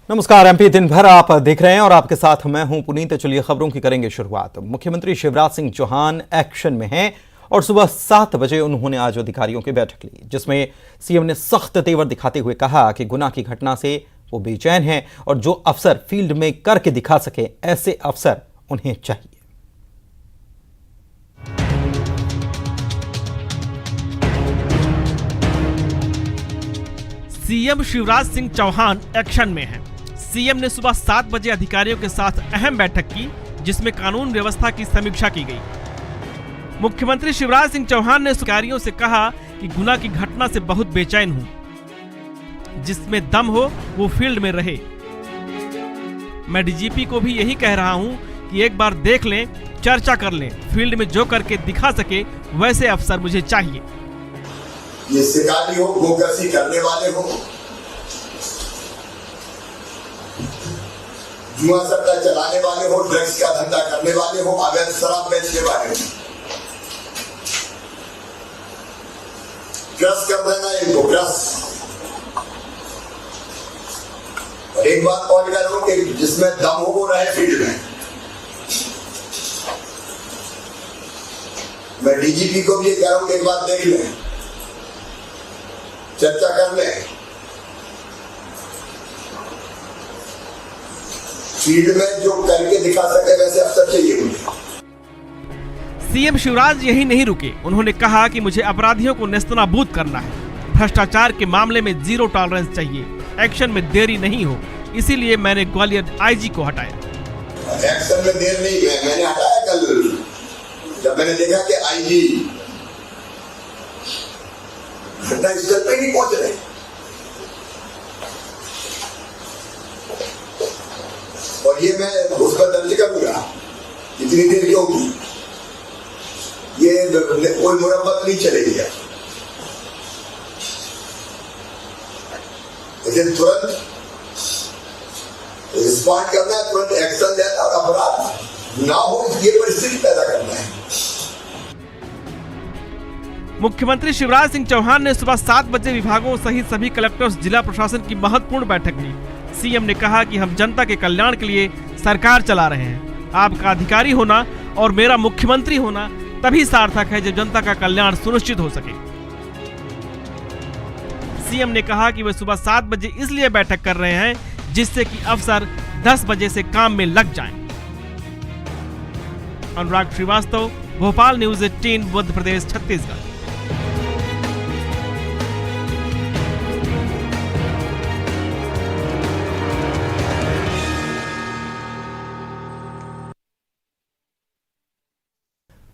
नमस्कार। एमपी दिन भर आप देख रहे हैं और आपके साथ मैं हूं पुनीत। चलिए खबरों की करेंगे शुरुआत। मुख्यमंत्री शिवराज सिंह चौहान एक्शन में हैं और सुबह 7 बजे उन्होंने आज अधिकारियों की बैठक ली, जिसमें सीएम ने सख्त तेवर दिखाते हुए कहा कि गुनाह की घटना से वो बेचैन हैं और जो अफसर फील्ड में करके दिखा सके ऐसे अफसर उन्हें चाहिए। सीएम शिवराज सिंह चौहान एक्शन में हैं। सीएम ने सुबह 7 बजे अधिकारियों के साथ अहम बैठक की, जिसमें कानून व्यवस्था की समीक्षा की गई। मुख्यमंत्री शिवराज सिंह चौहान ने अधिकारियों से कहा कि गुनाह की घटना से बहुत बेचैन हूं, जिसमें दम हो वो फील्ड में रहे। मैं डीजीपी को भी यही कह रहा हूं कि एक बार देख लें, चर्चा कर लें, फील्ड में जो करके दिखा सके वैसे अफसर मुझे चाहिए। ये शिकारी हो, गोकर्सी करने वाले हो, जुआ सट्टा चलाने वाले हो, ड्रग्स का धंधा करने वाले हो, अवैध शराब बेचने वाले हो, क्रस कर देना इनको, क्रस। और एक बात और करो कि जिसमें दम हो वो रहे फील्ड में। मैं डीजीपी को भी ये कह रहा हूं कि एक बात देख लें, चर्चा कर लें, फील्ड में जो करके दिखा सके वैसे अफसर चाहिए मुझे। सीएम शिवराज यही नहीं रुके, उन्होंने कहा कि मुझे अपराधियों को नेस्तनाबूद करना है। भ्रष्टाचार के मामले में जीरो टॉलरेंस चाहिए, एक्शन में देरी नहीं हो, इसीलिए मैंने ग्वालियर आईजी को हटाया। एक्शन में देर नहीं है, मैंने हटाया कल जब मैंने देखा कि आईजी घटनास्थल पे नहीं पहुंच रहे। और ये मैं उस पर दर्ज करूंगा, इतनी देर क्यों की, ये कोई मुरम्मत नहीं चलेगी। लेकिन तुरंत रिस्पॉन्ड करना है, तुरंत एक्शन लेना और अपराध ना हो ये परिस्थिति पैदा करना है। मुख्यमंत्री शिवराज सिंह चौहान ने सुबह 7 बजे विभागों सहित सभी कलेक्टर्स, जिला प्रशासन की महत्वपूर्ण बैठक ली। सीएम ने कहा कि हम जनता के कल्याण के लिए सरकार चला रहे हैं। आपका अधिकारी होना और मेरा मुख्यमंत्री होना तभी सार्थक है जब जनता का कल्याण सुनिश्चित हो सके। सीएम ने कहा कि वे सुबह 7 बजे इसलिए बैठक कर रहे हैं जिससे कि अफसर 10 बजे से काम में लग जाएं। अनुराग श्रीवास्तव, भोपाल न्यूज 18, मध्य प्रदेश, छत्तीसगढ़।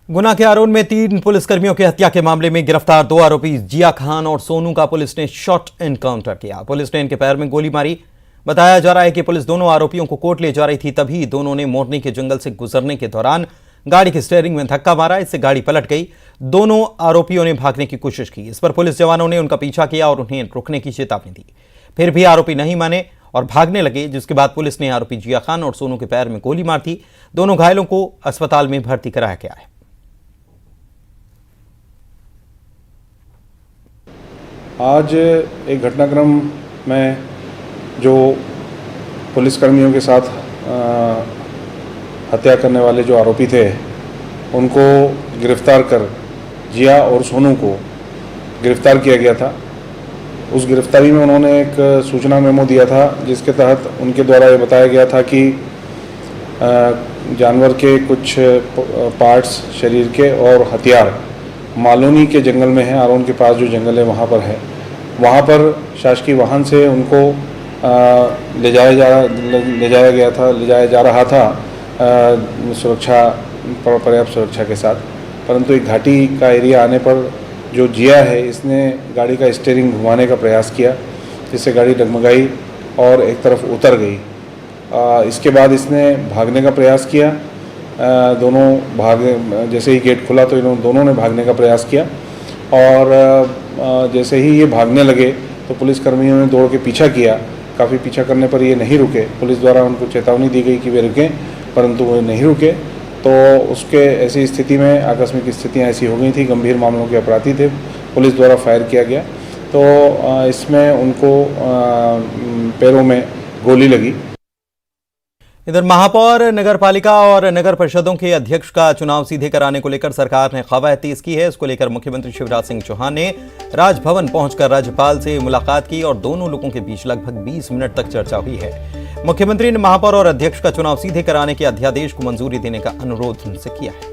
गुना के आरोप में 3 पुलिसकर्मियों की हत्या के मामले में गिरफ्तार 2 आरोपी जिया खान और सोनू का पुलिस ने शॉट एनकाउंटर किया। पुलिस ने इनके पैर में गोली मारी। बताया जा रहा है कि पुलिस दोनों आरोपियों को कोर्ट ले जा रही थी, तभी दोनों ने मोरनी के जंगल से गुजरने के दौरान गाड़ी के स्टीयरिंग में धक्का मारा। इससे गाड़ी पलट गई। दोनों आरोपियों ने भागने की कोशिश की। इस पर पुलिस जवानों ने उनका पीछा किया और उन्हें रुकने की चेतावनी दी। फिर भी आरोपी नहीं माने और भागने लगे, जिसके बाद पुलिस ने आरोपी जिया खान और सोनू के पैर में गोली मार दी। दोनों घायलों को अस्पताल में भर्ती कराया गया है। आज एक घटनाक्रम में जो पुलिसकर्मियों के साथ हत्या करने वाले जो आरोपी थे, उनको गिरफ्तार कर जिया और सोनू को गिरफ्तार किया गया था। उस गिरफ्तारी में उन्होंने एक सूचना मेमो दिया था, जिसके तहत उनके द्वारा ये बताया गया था कि जानवर के कुछ पार्ट्स शरीर के और हथियार मालोनी के जंगल में है, आरोन के पास जो जंगल है वहाँ पर है। वहाँ पर शासकीय वाहन से उनको ले जाया जा रहा था पर्याप्त सुरक्षा के साथ। परंतु एक घाटी का एरिया आने पर जो जिया है, इसने गाड़ी का स्टीयरिंग घुमाने का प्रयास किया, जिससे गाड़ी डगमगाई और एक तरफ उतर गई। इसके बाद इसने भागने का प्रयास किया। दोनों भागे, जैसे ही गेट खुला तो दोनों ने भागने का प्रयास किया और जैसे ही ये भागने लगे तो पुलिसकर्मियों ने दौड़ के पीछा किया। काफ़ी पीछा करने पर ये नहीं रुके। पुलिस द्वारा उनको चेतावनी दी गई कि वे रुकें, परंतु वो नहीं रुके। तो उसके ऐसी स्थिति में आकस्मिक स्थितियां ऐसी हो गई थी, गंभीर मामलों के अपराधी थे, पुलिस द्वारा फायर किया गया। तो इसमें उनको पैरों में गोली लगी। इधर महापौर, नगरपालिका और नगर परिषदों के अध्यक्ष का चुनाव सीधे कराने को लेकर सरकार ने कवायद तेज की है। इसको लेकर मुख्यमंत्री शिवराज सिंह चौहान ने राजभवन पहुंचकर राज्यपाल से मुलाकात की और दोनों लोगों के बीच लगभग 20 मिनट तक चर्चा हुई है। मुख्यमंत्री ने महापौर और अध्यक्ष का चुनाव सीधे कराने के अध्यादेश को मंजूरी देने का अनुरोध उनसे किया है।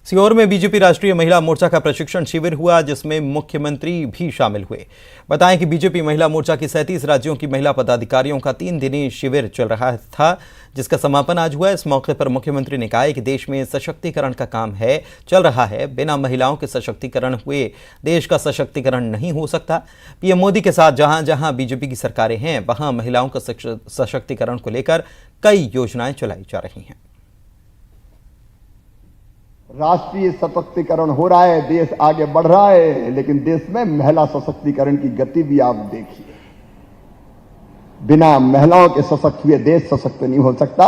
सीहोर में बीजेपी राष्ट्रीय महिला मोर्चा का प्रशिक्षण शिविर हुआ, जिसमें मुख्यमंत्री भी शामिल हुए। बताएं कि बीजेपी महिला मोर्चा की 37 राज्यों की महिला पदाधिकारियों का 3 दिनी शिविर चल रहा था, जिसका समापन आज हुआ। इस मौके पर मुख्यमंत्री ने कहा कि देश में सशक्तिकरण का काम चल रहा है। बिना महिलाओं के सशक्तिकरण हुए देश का सशक्तिकरण नहीं हो सकता। पीएम मोदी के साथ जहां जहां बीजेपी की सरकारें हैं, वहां महिलाओं का सशक्तिकरण को लेकर कई योजनाएं चलाई जा रही हैं। राष्ट्रीय सशक्तिकरण हो रहा है, देश आगे बढ़ रहा है, लेकिन देश में महिला सशक्तिकरण की गति भी आप देखिए। बिना महिलाओं के सशक्त हुए देश सशक्त नहीं हो सकता।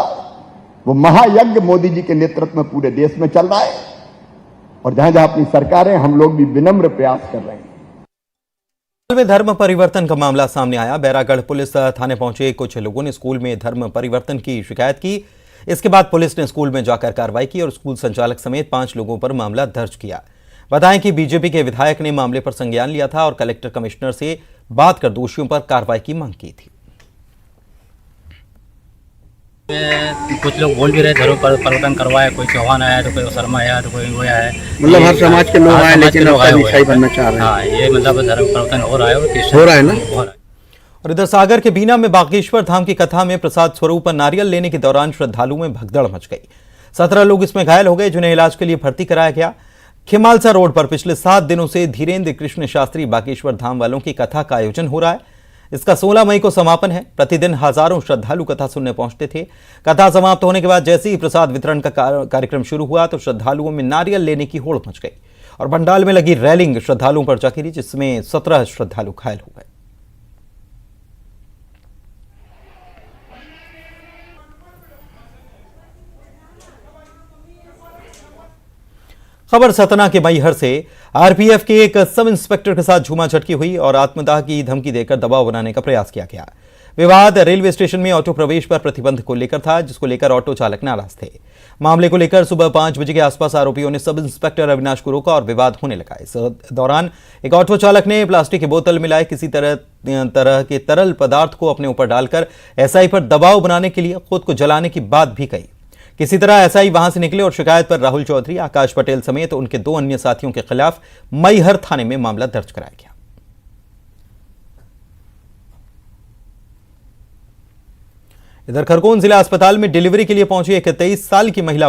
वो महायज्ञ मोदी जी के नेतृत्व में पूरे देश में चल रहा है और जहां जहां अपनी सरकारें, हम लोग भी विनम्र प्रयास कर रहे हैं। में धर्म परिवर्तन का मामला सामने आया। बैरागढ़ पुलिस थाने पहुंचे कुछ लोगों ने स्कूल में धर्म परिवर्तन की शिकायत की। इसके बाद पुलिस ने स्कूल में जाकर कार्रवाई की और स्कूल संचालक समेत 5 लोगों पर मामला दर्ज किया। बताएं कि बीजेपी के विधायक ने मामले पर संज्ञान लिया था और कलेक्टर कमिश्नर से बात कर दोषियों पर कार्रवाई की मांग की थी। कुछ लोग बोल भी रहे धर्म परिवर्तन करवाया, कोई चौहान आया तो कोई शर्मा आया तो कोई वो आया है, मतलब हर समाज के लोग आए लेकिन अब ईसाई बनना चाह रहे हैं। हाँ, ये मतलब धर्म परिवर्तन हो रहा है और हो रहा है ना। हो रहा है। और इधर सागर के बीना में बागेश्वर धाम की कथा में प्रसाद स्वरूप पर नारियल लेने के दौरान श्रद्धालुओं में भगदड़ मच गई। 17 लोग इसमें घायल हो गए, जिन्हें इलाज के लिए भर्ती कराया गया। खिमालसा रोड पर पिछले 7 दिनों से धीरेन्द्र कृष्ण शास्त्री बागेश्वर धाम वालों की कथा का आयोजन हो रहा है। इसका 16 मई को समापन है। प्रतिदिन हजारों श्रद्धालु कथा सुनने पहुंचते थे। कथा समाप्त होने के बाद जैसे ही प्रसाद वितरण का कार्यक्रम शुरू हुआ तो श्रद्धालुओं में नारियल लेने की होड़ मच गई और पंडाल में लगी रैलिंग श्रद्धालुओं पर जा गिरी, जिसमें 17 श्रद्धालु घायल हो गए। खबर सतना के मैहर से। आरपीएफ के एक सब इंस्पेक्टर के साथ झूमाझटकी हुई और आत्मदाह की धमकी देकर दबाव बनाने का प्रयास किया गया। विवाद रेलवे स्टेशन में ऑटो प्रवेश पर प्रतिबंध को लेकर था, जिसको लेकर ऑटो चालक नाराज थे। मामले को लेकर सुबह 5 बजे के आसपास आरोपियों ने सब इंस्पेक्टर अविनाश को रोका और विवाद होने लगा। इस दौरान एक ऑटो चालक ने प्लास्टिक की बोतल मिलाए किसी तरह के तरल पदार्थ को अपने ऊपर डालकर एसआई पर दबाव बनाने के लिए खुद को जलाने की बात भी कही। किसी तरह एसआई वहां से निकले और शिकायत पर राहुल चौधरी, आकाश पटेल समेत उनके 2 अन्य साथियों के खिलाफ मैहर थाने में मामला दर्ज कराया गया। इधर खरगोन जिला अस्पताल में डिलीवरी के लिए पहुंची एक 23 साल की महिला की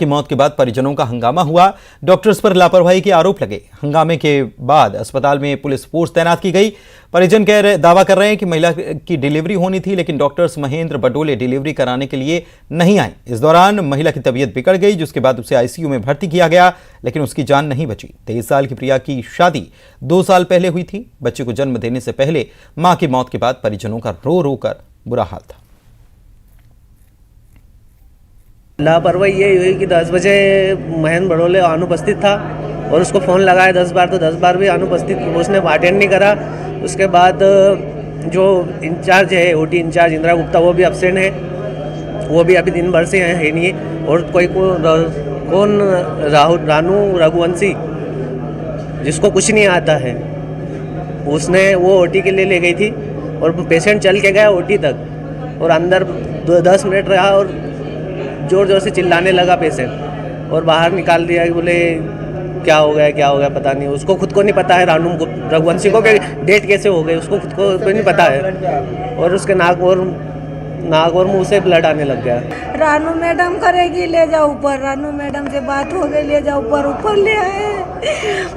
मौत के बाद परिजनों का हंगामा हुआ। डॉक्टर्स पर लापरवाही के आरोप लगे। हंगामे के बाद अस्पताल में पुलिस फोर्स तैनात की गई। परिजन दावा कर रहे हैं कि महिला की डिलीवरी होनी थी, लेकिन डॉक्टर्स महेंद्र बडोले डिलीवरी कराने के लिए नहीं आए। इस दौरान महिला की तबीयत बिगड़ गई, जिसके बाद उसे आईसीयू में भर्ती किया गया, लेकिन उसकी जान नहीं बची। 23 साल की प्रिया की शादी 2 साल पहले हुई थी। बच्चे को जन्म देने से पहले मां की मौत के बाद परिजनों का रो रो कर बुरा हाल था। लापरवाही ये हुई कि 10 बजे महेंद्र बडोले अनुपस्थित था और उसको फ़ोन लगाया 10 बार तो 10 बार भी अनुपस्थित, उसने अटेंड नहीं करा। उसके बाद जो इंचार्ज है ओटी इंचार्ज इंदिरा गुप्ता, वो भी एब्सेंट है, वो भी अभी दिन भर से है नहीं। और कौन रानू रघुवंशी, जिसको कुछ नहीं आता है, उसने वो ओटी के लिए ले गई थी और पेशेंट चल के गया ओटी तक और अंदर 10 मिनट रहा और ज़ोर ज़ोर से चिल्लाने लगा पेशेंट और बाहर निकाल दिया कि बोले क्या हो गया पता नहीं। उसको खुद को नहीं पता है रानू रघुवंशी को कि डेट कैसे हो गई, उसको खुद को नहीं पता है। और उसके नाक और मुंह से ब्लड आने लग गया। रानू मैडम करेगी, ले जाओ ऊपर। रानू मैडम से बात हो गई, ले जाओ ऊपर ले आए।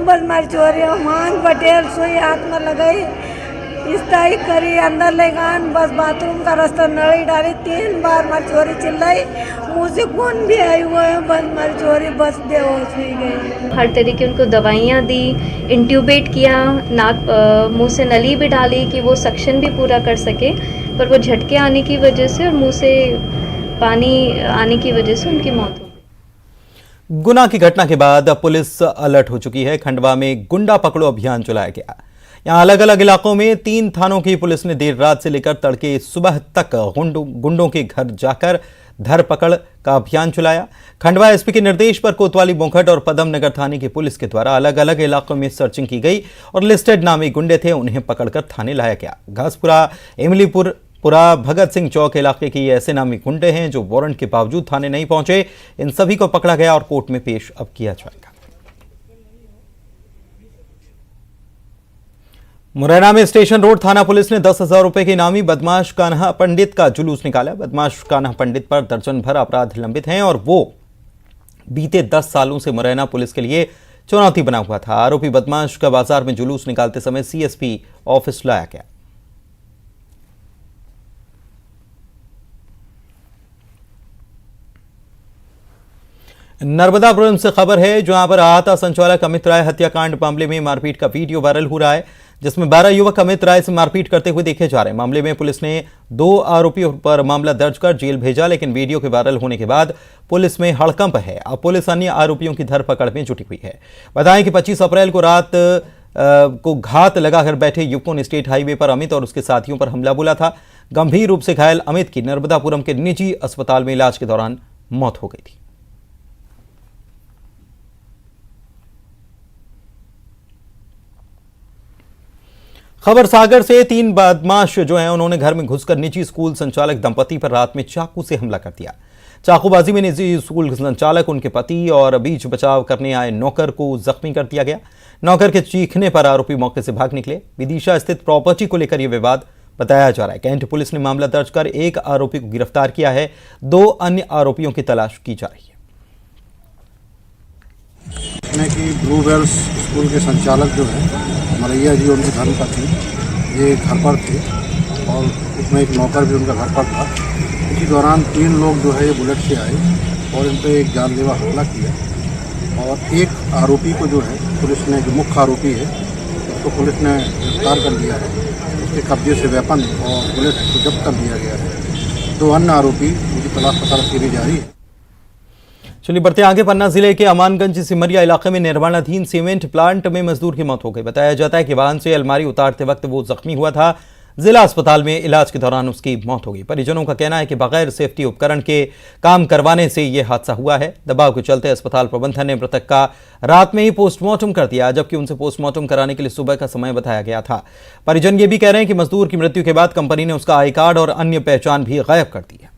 बस मार चोरी मान पटेल सोई हाथ में लगाई, इस्ताई करी, अंदर ले गए, बस बाथरूम का रास्ता नली डाली। 3 बार मार चोरी चिल्लाई, मुँह से खून भी आई हुआ है। बस मार चोरी बस बेहोश हो गई। हर तरीके उनको दवाइयाँ दी, इंट्यूबेट किया, नाक मुंह से नली भी डाली कि वो सक्शन भी पूरा कर सके, पर वो झटके आने की वजह से और मुंह से पानी आने की वजह से उनकी मौत हो गई। गुना की घटना के बाद पुलिस अलर्ट हो चुकी है। खंडवा में गुंडा पकड़ो अभियान चलाया गया। यहां अलग अलग इलाकों में 3 थानों की पुलिस ने देर रात से लेकर तड़के सुबह तक गुंडों के घर जाकर धरपकड़ का अभियान चलाया। खंडवा एसपी के निर्देश पर कोतवाली बोंखट और पदम नगर थाने की पुलिस के द्वारा अलग अलग इलाकों में सर्चिंग की गई और लिस्टेड नामी गुंडे थे, उन्हें पकड़कर थाने लाया गया। घासपुरा इमलीपुरा भगत सिंह चौक इलाके के ये ऐसे नामी गुंडे हैं जो वारंट के बावजूद थाने नहीं पहुंचे। इन सभी को पकड़ा गया और कोर्ट में पेश अब किया जाएगा। मुरैना में स्टेशन रोड थाना पुलिस ने 10,000 रुपए के इनामी बदमाश कान्हा पंडित का जुलूस निकाला। बदमाश कान्हा पंडित पर दर्जन भर अपराध लंबित हैं और वो बीते 10 सालों से मुरैना पुलिस के लिए चुनौती बना हुआ था। आरोपी बदमाश का बाजार में जुलूस निकालते समय सीएसपी ऑफिस लाया गया। नर्मदापुरम से खबर है, जहां पर आहता संचालक अमित राय हत्याकांड मामले में मारपीट का वीडियो वायरल हो रहा है, जिसमें 12 युवक अमित राय से मारपीट करते हुए देखे जा रहे हैं। मामले में पुलिस ने 2 आरोपियों पर मामला दर्ज कर जेल भेजा, लेकिन वीडियो के वायरल होने के बाद पुलिस में हड़कंप है। अब पुलिस अन्य आरोपियों की धरपकड़ में जुटी हुई है। बताएं कि 25 अप्रैल को रात को घात लगाकर बैठे युवकों ने स्टेट हाईवे पर अमित और उसके साथियों पर हमला बोला था। गंभीर रूप से घायल अमित की नर्मदापुरम के निजी अस्पताल में इलाज के दौरान मौत हो गई थी। खबर सागर से 3 बदमाश जो हैं उन्होंने घर में घुसकर निजी स्कूल संचालक दंपति पर रात में चाकू से हमला कर दिया। चाकूबाजी में निजी स्कूल संचालक, उनके पति और बीच बचाव करने आए नौकर को जख्मी कर दिया गया। नौकर के चीखने पर आरोपी मौके से भाग निकले। विदिशा स्थित प्रॉपर्टी को लेकर यह विवाद बताया जा रहा है। कैंट पुलिस ने मामला दर्ज कर 1 आरोपी को गिरफ्तार किया है। 2 अन्य आरोपियों की तलाश की जा रही है। कि ब्लूबेल्स स्कूल के संचालक जो है मरैया जी, उनके धर्म पत्नी ये घर पर थे और उसमें एक नौकर भी उनका घर पर था। इसी दौरान 3 लोग जो है ये बुलेट से आए और इन पर एक जानलेवा हमला किया और 1 आरोपी को जो है पुलिस ने, जो मुख्य आरोपी है, उसको पुलिस ने गिरफ्तार कर लिया है। उसके कब्जे से वेपन और बुलेट को जब्त कर लिया गया है। 2 अन्य आरोपी उनकी तलाश पड़ताल की जारी है। चलिए बढ़ते आगे। पन्ना जिले के अमानगंज सिमरिया इलाके में निर्माणाधीन सीमेंट प्लांट में मजदूर की मौत हो गई। बताया जाता है कि वाहन से अलमारी उतारते वक्त वो जख्मी हुआ था। जिला अस्पताल में इलाज के दौरान उसकी मौत हो गई। परिजनों का कहना है कि बगैर सेफ्टी उपकरण के काम करवाने से यह हादसा हुआ है। दबाव के चलते अस्पताल प्रबंधन ने मृतक का रात में ही पोस्टमार्टम कर दिया, जबकि उनसे पोस्टमार्टम कराने के लिए सुबह का समय बताया गया था। परिजन ये भी कह रहे हैं कि मजदूर की मृत्यु के बाद कंपनी ने उसका आई कार्ड और अन्य पहचान भी गायब कर दी है।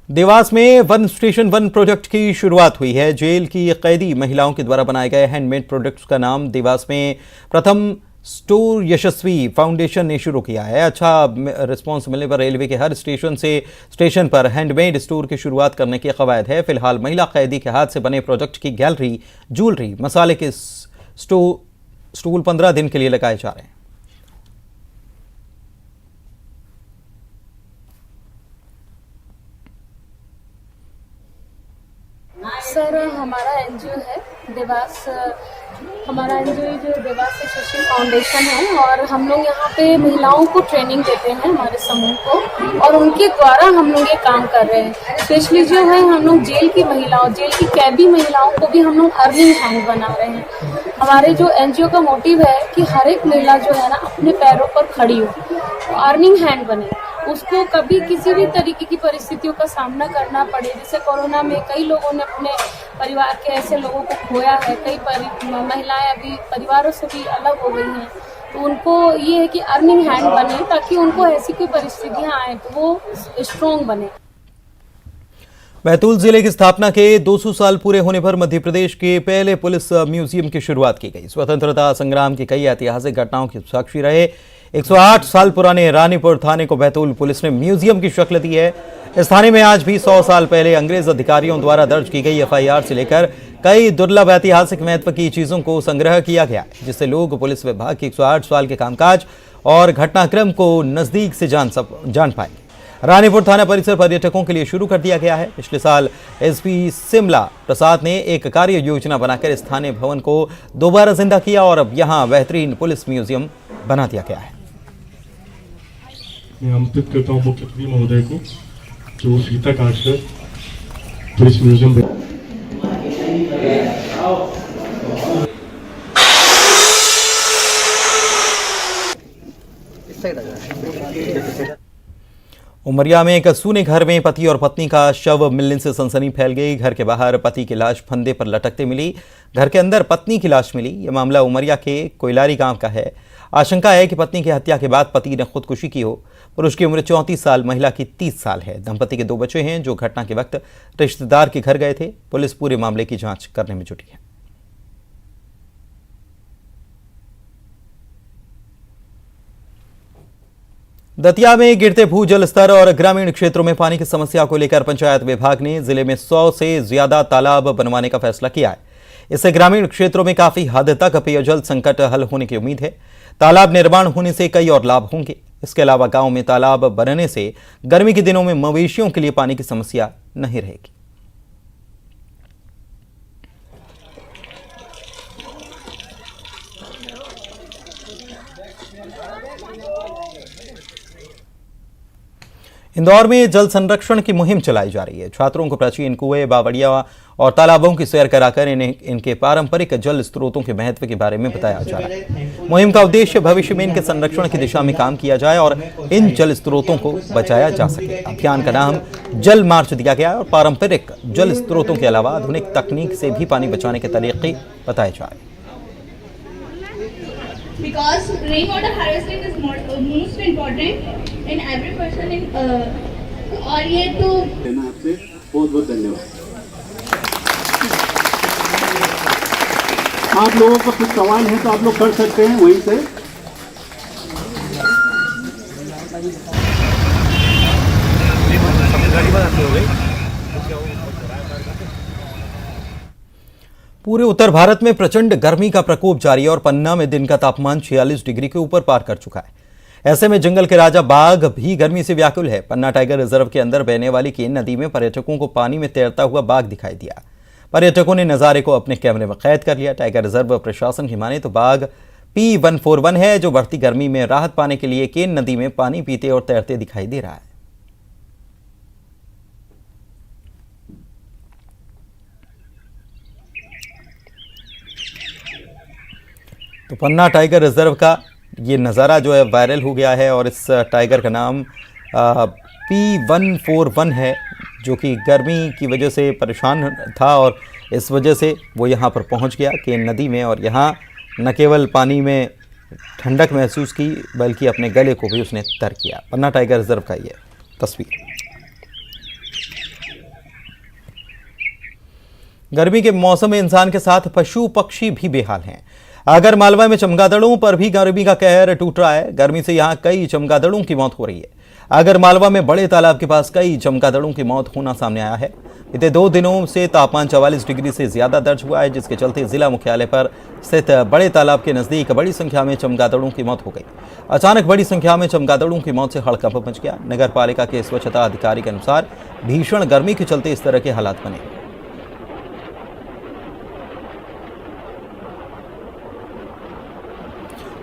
देवास में वन स्टेशन 1 प्रोजेक्ट की शुरुआत हुई है। जेल की कैदी महिलाओं के द्वारा बनाए गए हैंडमेड प्रोडक्ट्स का नाम देवास में प्रथम स्टोर यशस्वी फाउंडेशन ने शुरू किया है। अच्छा रिस्पांस मिलने पर रेलवे के हर स्टेशन पर हैंडमेड स्टोर की शुरुआत करने की कवायद है। फिलहाल महिला कैदी के हाथ से बने प्रोजेक्ट की गैलरी, ज्वेलरी, मसाले के स्टूल 15 दिन के लिए लगाए जा रहे हैं। सर, हमारा एनजीओ है देवास, हमारा एनजीओ जो देवास यशस्वी फाउंडेशन है और हम लोग यहाँ पे महिलाओं को ट्रेनिंग देते हैं, हमारे समूह को, और उनके द्वारा हम लोग ये काम कर रहे हैं। स्पेशली जो है हम लोग जेल की महिलाओं, जेल की कैदी महिलाओं को भी हम लोग अर्निंग हैंड बना रहे हैं। हमारे जो एनजीओ का मोटिव है कि हर एक महिला जो है ना अपने पैरों पर खड़ी हो, अर्निंग हैंड बने, उसको कभी किसी भी तरीके की परिस्थितियों का सामना करना पड़े। जैसे कोरोना में कई लोगों ने अपने परिवार के ऐसे लोगों को खोया है, कई महिलाएं अभी परिवारों से भी अलग हो गई हैं, तो उनको ये है कि अर्निंग हैंड बने ताकि उनको ऐसी कोई परिस्थितियां आए तो वो स्ट्रॉन्ग बने। बैतूल जिले की स्थापना के 200 साल पूरे होने पर मध्य प्रदेश के पहले पुलिस म्यूजियम की शुरुआत की गई। स्वतंत्रता संग्राम की कई ऐतिहासिक घटनाओं की साक्षी रहे 108 साल पुराने रानीपुर थाने को बैतूल पुलिस ने म्यूजियम की शक्ल दी है। इस थाने में आज भी 100 साल पहले अंग्रेज अधिकारियों द्वारा दर्ज की गई एफआईआर से लेकर कई दुर्लभ ऐतिहासिक महत्व की चीजों को संग्रह किया गया है, जिससे लोग पुलिस विभाग के 108 साल के कामकाज और घटनाक्रम को नजदीक से जान पाएंगे। रानीपुर थाना परिसर पर्यटकों के लिए शुरू कर दिया गया है। पिछले साल एसपी शिमला प्रसाद ने एक कार्य योजना बनाकर स्थानीय भवन को दोबारा जिंदा किया और अब यहां बेहतरीन पुलिस म्यूजियम बना दिया गया है। मैं आमंत्रित करता हूं मुख्यमंत्री महोदय को जो सीता काट कर पुलिस म्यूजियम उमरिया में एक सूने घर में पति और पत्नी का शव मिलने से सनसनी फैल गई। घर के बाहर पति की लाश फंदे पर लटकते मिली, घर के अंदर पत्नी की लाश मिली। यह मामला उमरिया के कोयलारी गांव का है। आशंका है कि पत्नी की हत्या के बाद पति ने खुदकुशी की हो। पुरुष की उम्र 34 साल, महिला की 30 साल है। दंपति के 2 बच्चे हैं जो घटना के वक्त रिश्तेदार के घर गए थे। पुलिस पूरे मामले की जांच करने में जुटी है। दतिया में गिरते भूजल स्तर और ग्रामीण क्षेत्रों में पानी की समस्या को लेकर पंचायत विभाग ने जिले में 100 से ज्यादा तालाब बनवाने का फैसला किया है। इससे ग्रामीण क्षेत्रों में काफी हद तक पेयजल संकट हल होने की उम्मीद है। तालाब निर्माण होने से कई और लाभ होंगे। इसके अलावा गांव में तालाब बनने से गर्मी के दिनों में मवेशियों के लिए पानी की समस्या नहीं रहेगी। इंदौर में जल संरक्षण की मुहिम चलाई जा रही है। छात्रों को प्राचीन कुएं, बावड़िया और तालाबों की सैर कराकर इनके पारंपरिक जल स्रोतों के महत्व के बारे में बताया जा रहा है। मुहिम का उद्देश्य भविष्य में इनके संरक्षण की दिशा में काम किया जाए और इन जल स्रोतों को बचाया जा सके। अभियान का नाम जल मार्च दिया गया है और पारंपरिक जल स्रोतों के अलावा आधुनिक तकनीक से भी पानी बचाने के तरीके बताए जा रहे हैं। Because rainwater harvesting is most important in every person in और ये तो आपसे बहुत बहुत धन्यवाद। आप लोगों को कुछ सवाल है तो आप लोग कर सकते हैं वहीं से। पूरे उत्तर भारत में प्रचंड गर्मी का प्रकोप जारी है और पन्ना में दिन का तापमान 46 डिग्री के ऊपर पार कर चुका है। ऐसे में जंगल के राजा बाघ भी गर्मी से व्याकुल है। पन्ना टाइगर रिजर्व के अंदर बहने वाली केन नदी में पर्यटकों को पानी में तैरता हुआ बाघ दिखाई दिया। पर्यटकों ने नजारे को अपने कैमरे में कैद कर लिया। टाइगर रिजर्व प्रशासन की माने तो बाघ P141 है जो बढ़ती गर्मी में राहत पाने के लिए केन नदी में पानी पीते और तैरते दिखाई दे रहा है। तो पन्ना टाइगर रिजर्व का ये नज़ारा जो है वायरल हो गया है और इस टाइगर का नाम P141 है जो कि गर्मी की वजह से परेशान था और इस वजह से वो यहाँ पर पहुँच गया केन नदी में और यहाँ न केवल पानी में ठंडक महसूस की बल्कि अपने गले को भी उसने तर किया। पन्ना टाइगर रिजर्व का ये तस्वीर। गर्मी के मौसम में इंसान के साथ पशु पक्षी भी बेहाल हैं। आगर मालवा में चमगादड़ों पर भी गर्मी का कहर टूट रहा है। गर्मी से यहां कई चमगादड़ों की मौत हो रही है। आगर मालवा में बड़े तालाब के पास कई चमगादड़ों की मौत होना सामने आया है। बीते 2 दिनों से तापमान 44 डिग्री से ज्यादा दर्ज हुआ है जिसके चलते जिला मुख्यालय पर स्थित बड़े तालाब के नजदीक बड़ी संख्या में चमगादड़ों की मौत हो गई। अचानक बड़ी संख्या में चमगादड़ों की मौत से हड़कंप मच गया। नगर पालिका के स्वच्छता अधिकारी के अनुसार भीषण गर्मी के चलते इस तरह के हालात बने।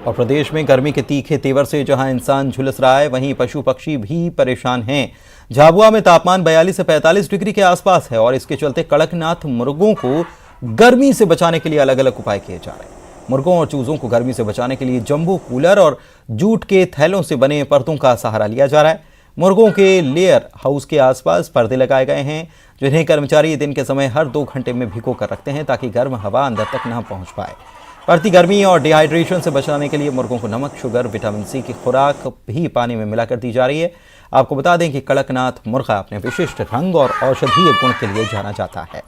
और प्रदेश में गर्मी के तीखे तेवर से जहां इंसान झुलस रहा है वहीं पशु पक्षी भी परेशान हैं। झाबुआ में तापमान 42 से 45 डिग्री के आसपास है और इसके चलते कड़कनाथ मुर्गों को गर्मी से बचाने के लिए अलग अलग उपाय किए जा रहे हैं। मुर्गों और चूजों को गर्मी से बचाने के लिए जंबो कूलर और जूट के थैलों से बने पर्दों का सहारा लिया जा रहा है। मुर्गों के लेयर हाउस के आसपास पर्दे लगाए गए हैं जिन्हें कर्मचारी दिन के समय हर 2 घंटे में भिगो कर रखते हैं ताकि गर्म हवा अंदर तक न पहुंच पाए। बढ़ती गर्मी और डिहाइड्रेशन से बचाने के लिए मुर्गों को नमक, शुगर, विटामिन सी की खुराक भी पानी में मिलाकर दी जा रही है। आपको बता दें कि कड़कनाथ मुर्गा अपने विशिष्ट रंग और औषधीय गुण के लिए जाना जाता है।